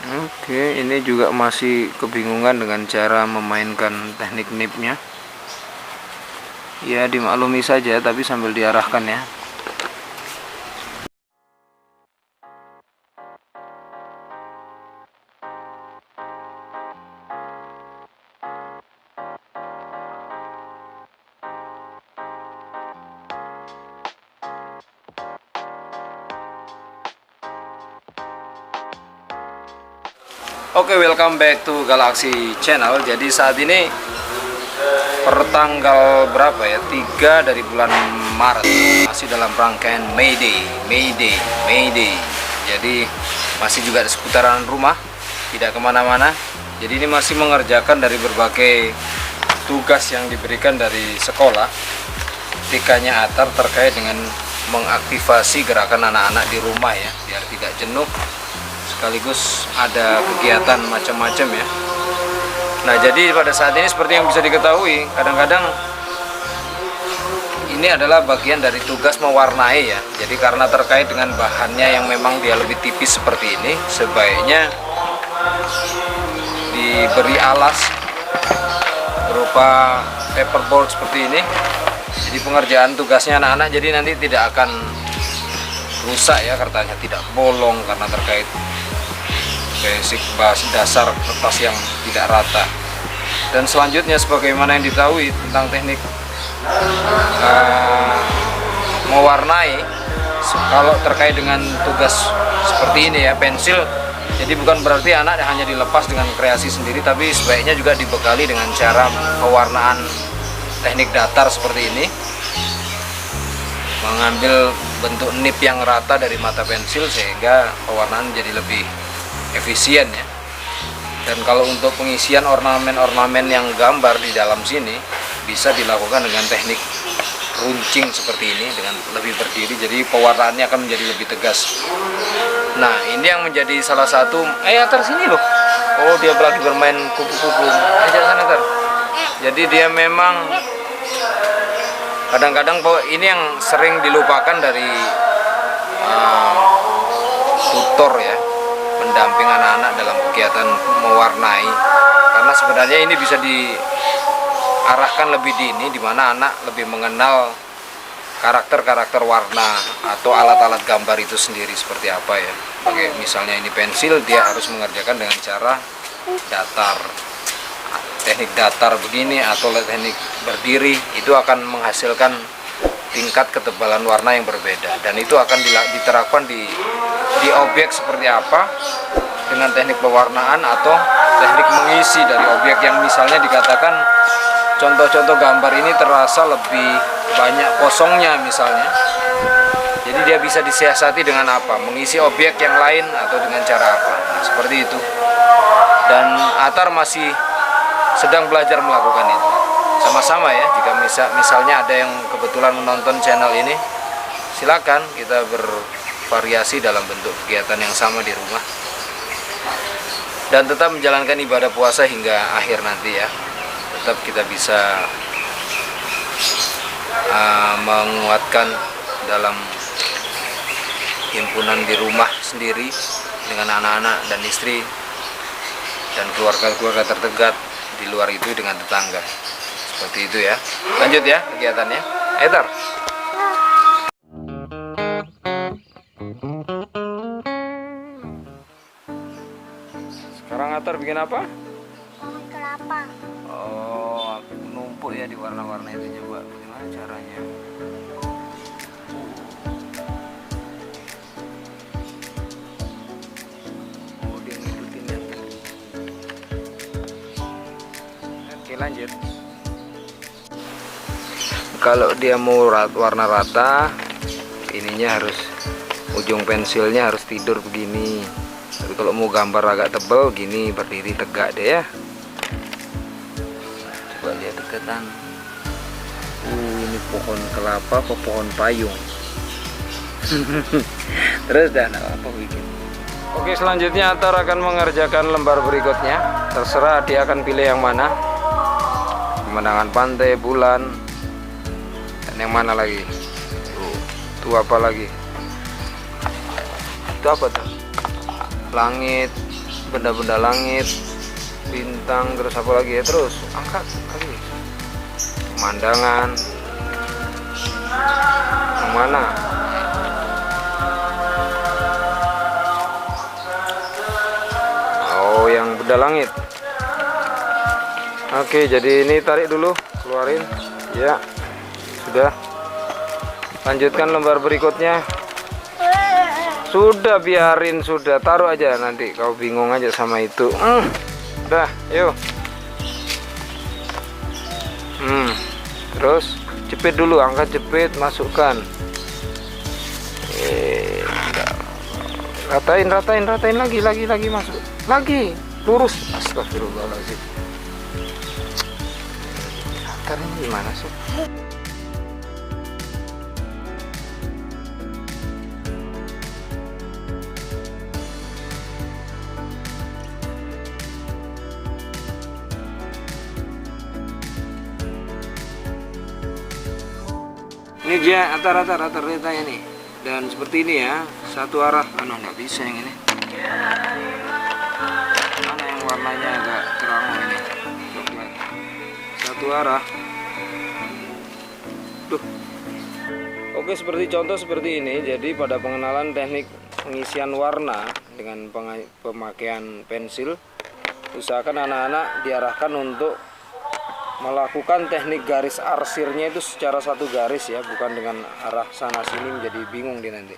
Oke, ini juga masih kebingungan dengan cara memainkan teknik nipnya. Ya dimaklumi saja, tapi sambil diarahkan ya. Oke, welcome back to Galaxy Channel. Jadi saat ini pertanggal berapa ya? 3 dari bulan Maret. Masih dalam rangkaian Mayday. Jadi masih juga di seputaran rumah, tidak kemana-mana. Jadi ini masih mengerjakan dari berbagai tugas yang diberikan dari sekolah. Tikanya Atar terkait dengan mengaktifasi gerakan anak-anak di rumah ya, biar tidak jenuh. Sekaligus ada kegiatan macam-macam ya. Nah, jadi pada saat ini seperti yang bisa diketahui, kadang-kadang ini adalah bagian dari tugas mewarnai ya. Jadi karena terkait dengan bahannya yang memang dia lebih tipis seperti ini, sebaiknya diberi alas berupa paperboard seperti ini. Jadi pengerjaan tugasnya anak-anak jadi nanti tidak akan rusak ya, kertasnya tidak bolong karena terkait basic dasar kertas yang tidak rata. Dan selanjutnya sebagaimana yang diketahui tentang teknik mewarnai, kalau terkait dengan tugas seperti ini ya, pensil, jadi bukan berarti anak hanya dilepas dengan kreasi sendiri, tapi sebaiknya juga dibekali dengan cara pewarnaan teknik datar seperti ini, mengambil bentuk nip yang rata dari mata pensil sehingga pewarnaan menjadi lebih efisien ya. Dan kalau untuk pengisian ornamen-ornamen yang gambar di dalam sini bisa dilakukan dengan teknik runcing seperti ini, dengan lebih berdiri, jadi pewarnaannya akan menjadi lebih tegas. Nah, ini yang menjadi salah satu Atar sini loh. Oh, dia lagi bermain kupu-kupu. Ajak sana Tar. Jadi dia memang kadang-kadang ini yang sering dilupakan dari tutor ya, pendamping anak-anak dalam kegiatan mewarnai, karena sebenarnya ini bisa diarahkan lebih dini, di mana anak lebih mengenal karakter-karakter warna atau alat-alat gambar itu sendiri seperti apa ya. Oke, misalnya ini pensil, dia harus mengerjakan dengan cara datar, teknik datar begini, atau teknik berdiri, itu akan menghasilkan tingkat ketebalan warna yang berbeda, dan itu akan diterapkan di objek seperti apa dengan teknik pewarnaan atau teknik mengisi dari objek yang misalnya dikatakan contoh-contoh gambar ini terasa lebih banyak kosongnya misalnya. Jadi dia bisa disiasati dengan apa, mengisi objek yang lain atau dengan cara apa. Nah, seperti itu. Dan Atar masih sedang belajar melakukan itu. Sama-sama ya, jika misalnya ada yang kebetulan menonton channel ini, silakan kita bervariasi dalam bentuk kegiatan yang sama di rumah. Dan tetap menjalankan ibadah puasa hingga akhir nanti ya. Tetap kita bisa menguatkan dalam himpunan di rumah sendiri dengan anak-anak dan istri dan keluarga-keluarga terdekat, di luar itu dengan tetangga. Seperti itu ya. Lanjut ya kegiatannya. Tar. Sekarang Atar bikin apa? Kelapa. Oh, numpuk ya di warna-warna itu. Coba bagaimana caranya? Oh, dia ngikutin ya. Oke, lanjut. Kalau dia mau warna rata, ininya harus, ujung pensilnya harus tidur begini. Tapi kalau mau gambar agak tebal gini, berdiri tegak deh ya. Coba lihat deketan. Ini pohon kelapa apa pohon payung? Terus dan apa bikin? Oke, selanjutnya Atar akan mengerjakan lembar berikutnya. Terserah dia akan pilih yang mana. Pemandangan pantai, bulan, dan yang mana lagi? Itu apa lagi? Itu apa tuh? Langit, benda-benda langit, bintang, terus apa lagi ya, terus angkat lagi pemandangan yang mana. Oh, yang benda langit. Oke, jadi ini tarik dulu, keluarin ya, sudah. Lanjutkan lembar berikutnya. Sudah, biarin, sudah, taruh aja, nanti kau bingung aja sama itu. Udah, yuk. Terus jepit dulu, angkat jepit, masukkan. Ratain lagi, masuk lagi, lurus. Astagfirullahaladzim. Ratain ini gimana sih? Ini dia rata retanya nih, dan seperti ini ya, satu arah. Nggak bisa yang ini. Mana yang warnanya agak terang ini, coklat. Satu arah. Tuh. Oke, seperti contoh seperti ini. Jadi pada pengenalan teknik pengisian warna dengan pemakaian pensil, usahakan anak-anak diarahkan untuk melakukan teknik garis arsirnya itu secara satu garis ya, bukan dengan arah sana sini menjadi bingung dia nanti.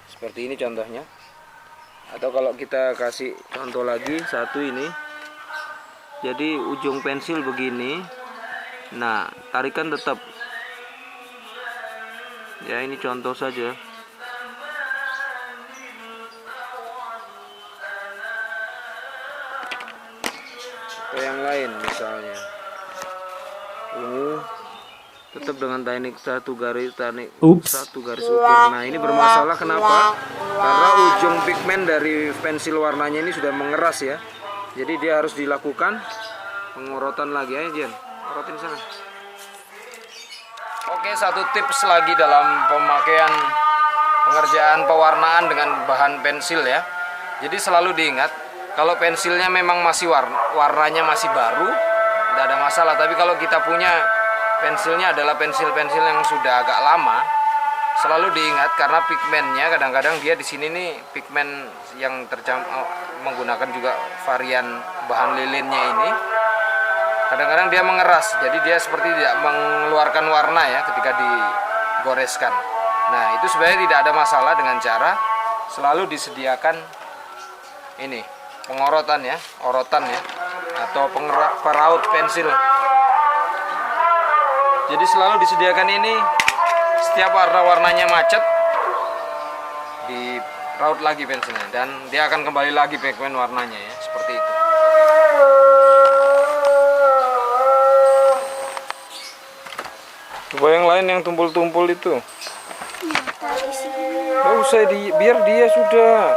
Seperti ini contohnya. Atau kalau kita kasih contoh lagi, satu ini. Jadi ujung pensil begini. Nah, tarikan tetap. Ya, ini contoh saja. Atau yang lain misalnya. Ini tetap dengan teknik satu garis ukir. Nah, ini bermasalah kenapa? Karena ujung pigmen dari pensil warnanya ini sudah mengeras ya. Jadi dia harus dilakukan pengorotan lagi ya, Jen. Orotin sana. Oke, satu tips lagi dalam pemakaian pengerjaan pewarnaan dengan bahan pensil ya. Jadi selalu diingat, kalau pensilnya memang masih warnanya masih baru, tidak ada masalah. Tapi kalau kita punya pensilnya adalah pensil-pensil yang sudah agak lama, selalu diingat karena pigmennya kadang-kadang dia di sini nih pigmen yang menggunakan juga varian bahan lilinnya ini. Kadang-kadang dia mengeras, jadi dia seperti tidak mengeluarkan warna ya ketika digoreskan. Nah, itu sebenarnya tidak ada masalah dengan cara selalu disediakan ini pengorotan ya, orotan ya, atau peraut pensil. Jadi selalu disediakan ini, setiap warna-warnanya macet, diraut lagi pensilnya, dan dia akan kembali lagi pigmen warnanya ya, seperti itu. Coba yang lain yang tumpul-tumpul itu. Gak usah biar dia sudah.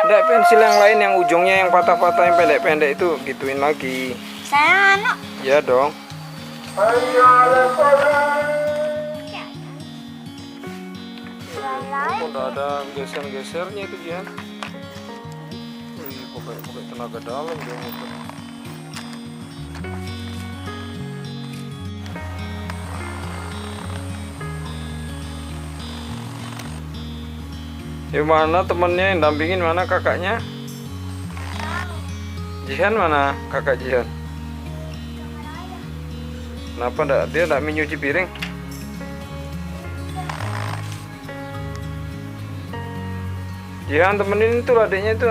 Nggak, pensil yang lain yang ujungnya yang patah-patah yang pendek-pendek itu gituin lagi. Saya Ya dong. Udah ada geser-gesernya itu Jian. Wih, pokoknya tenaga dalam dia motor. Di mana temennya yang dampingin, mana kakaknya? Jihan mana kakak Jihan? Kenapa dia enggak menyuci piring? Jihan temenin itu adiknya itu.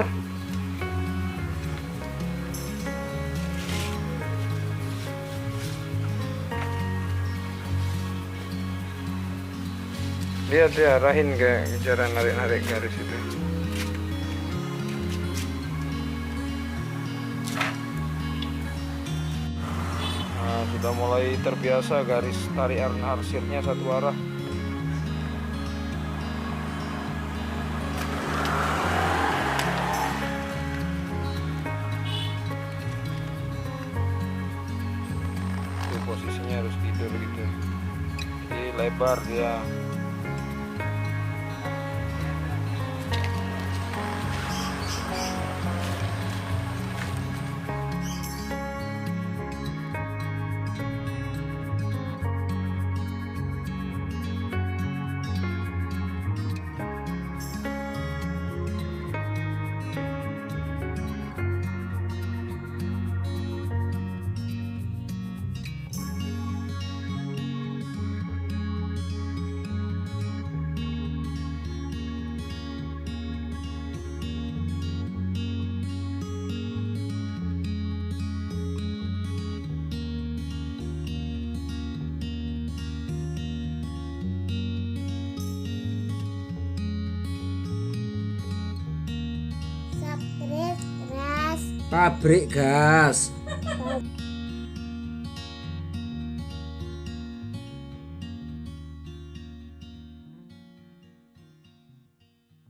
Lihat dia arahin ke cara narik-narik garis itu. Nah, sudah mulai terbiasa garis tarikan arsirnya satu arah. Itu posisinya harus tidur gitu. Jadi lebar dia. Pabrik gas.